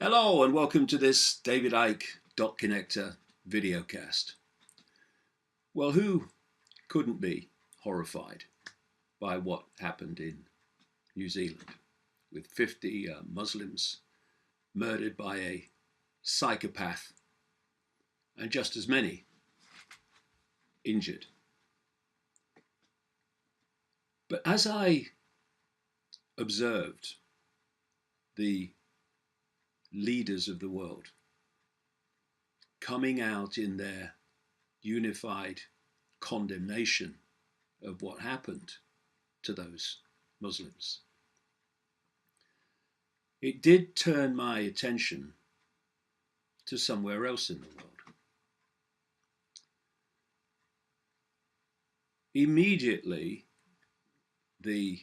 Hello and welcome to this David Icke dot connector videocast. Well, who couldn't be horrified by what happened in New Zealand with 50 Muslims murdered by a psychopath and just as many injured? But as I observed the leaders of the world coming out in their unified condemnation of what happened to those Muslims, it did turn my attention to somewhere else in the world. Immediately, the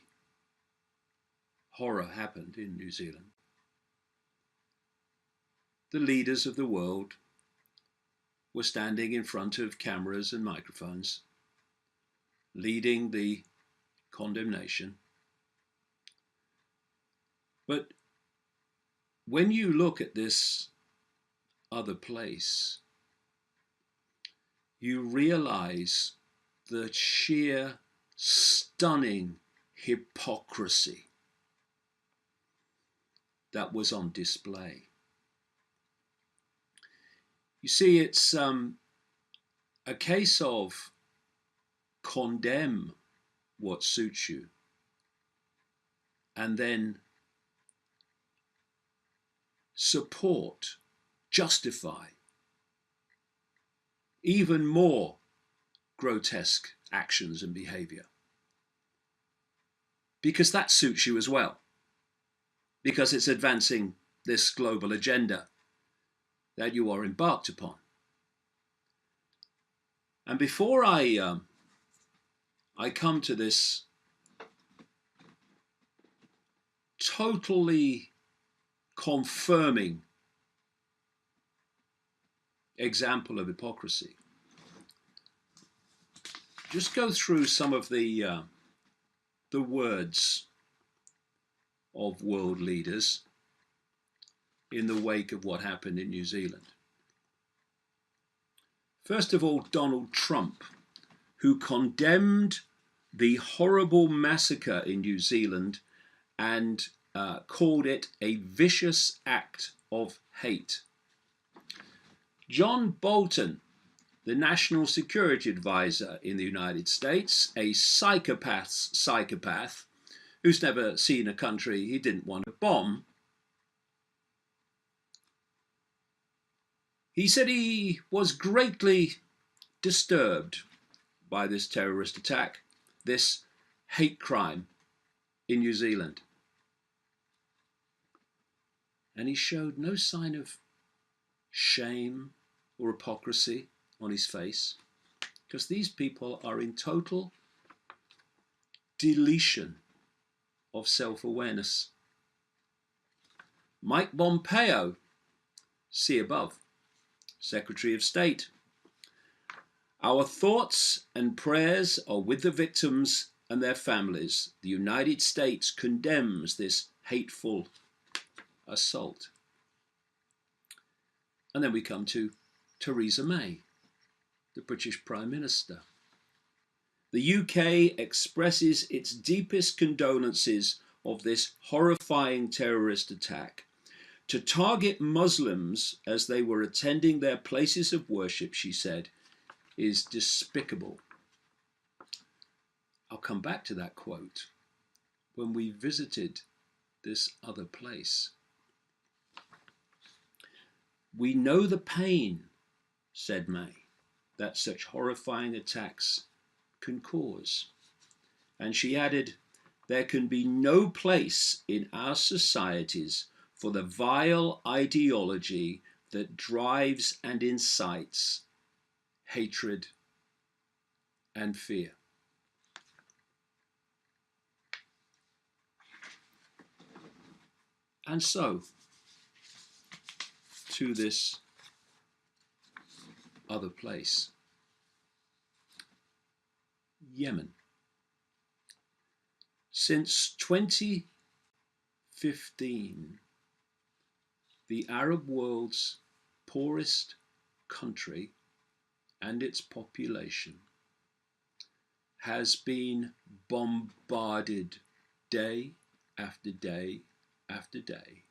horror happened in New Zealand. The leaders of the world were standing in front of cameras and microphones, leading the condemnation. But when you look at this other place, you realize the sheer stunning hypocrisy that was on display. You see, it's a case of condemn what suits you and then support, justify even more grotesque actions and behavior. Because that suits you as well. Because it's advancing this global agenda that you are embarked upon. And before I come to this totally confirming example of hypocrisy, just go through some of the words of world leaders in the wake of what happened in New Zealand. First of all, Donald Trump, who condemned the horrible massacre in New Zealand and called it a vicious act of hate. John Bolton, the National Security Advisor in the United States, a psychopath's psychopath, who's never seen a country he didn't want to bomb, he said he was greatly disturbed by this terrorist attack, this hate crime in New Zealand. And he showed no sign of shame or hypocrisy on his face, because these people are in total deletion of self-awareness. Mike Pompeo, see above, Secretary of State. Our thoughts and prayers are with the victims and their families. The United States condemns this hateful assault. And then we come to Theresa May, the British Prime Minister. The UK expresses its deepest condolences of this horrifying terrorist attack. To target Muslims as they were attending their places of worship, she said, is despicable. I'll come back to that quote when we visited this other place. We know the pain, said May, that such horrifying attacks can cause. And she added, there can be no place in our societies for the vile ideology that drives and incites hatred and fear. And so, to this other place, Yemen. Since 2015, the Arab world's poorest country and its population has been bombarded day after day after day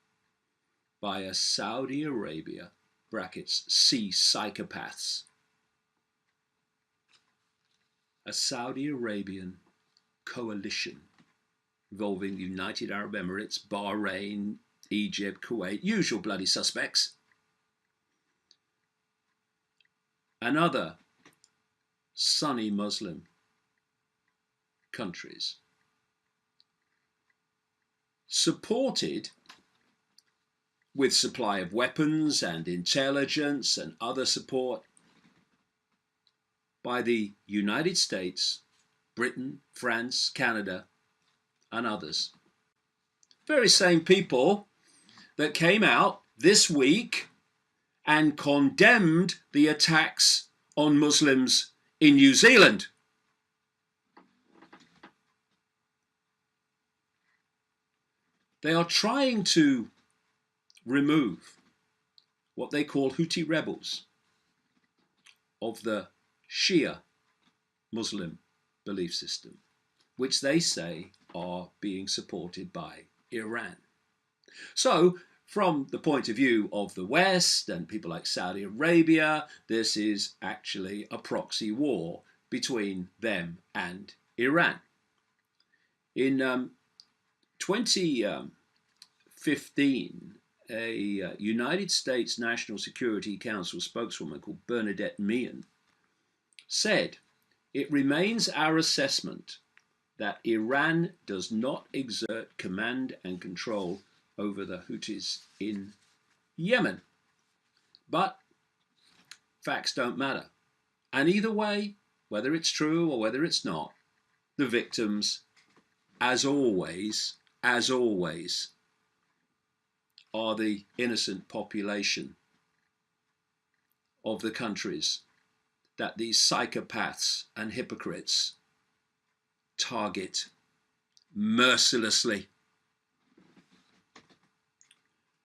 by a Saudi Arabia brackets C psychopaths, a Saudi Arabian coalition involving the United Arab Emirates, Bahrain, Egypt, Kuwait, usual bloody suspects, and other Sunni Muslim countries, supported with supply of weapons and intelligence and other support by the United States, Britain, France, Canada, and others. Very same people that came out this week and condemned the attacks on Muslims in New Zealand. They are trying to remove what they call Houthi rebels of the Shia Muslim belief system, which they say are being supported by Iran. So, from the point of view of the West and people like Saudi Arabia, this is actually a proxy war between them and Iran. In 2015, a United States National Security Council spokeswoman called Bernadette Meehan said, "It remains our assessment that Iran does not exert command and control over the Houthis in Yemen. But facts don't matter. And either way, whether it's true or whether it's not, the victims, as always, are the innocent population of the countries that these psychopaths and hypocrites target mercilessly."